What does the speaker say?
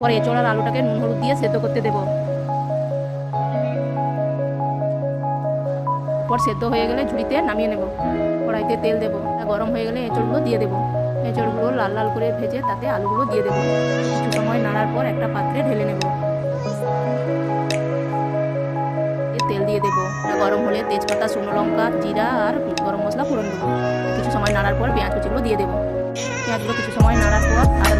পরে এঁচোড় আর আলুটাকে নুন হলুদ দিয়ে সেদ্ধ করতে দেবো। পর সেদ্ধ হয়ে গেলে ঝুড়িতে নামিয়ে নেব। কড়াইতে তেল দেবো, গরম হয়ে গেলে এঁচোড়গুলো দিয়ে দেবো। এঁচোড়গুলো লাল লাল করে ভেজে তাতে আলুগুলো দিয়ে দেবো। কিছু সময় নাড়ার পর একটা পাত্রে ঢেলে নেব। তেল দিয়ে দেবো, গরম হলে তেজপাতা, শুকনো লঙ্কা, জিরা আর গরম মশলা ফোড়ন দেবো। কিছু সময় নাড়ার পর পেঁয়াজ কুচিগুলো দিয়ে দেবো। পেঁয়াজগুলো কিছু সময় নাড়ার পর আদা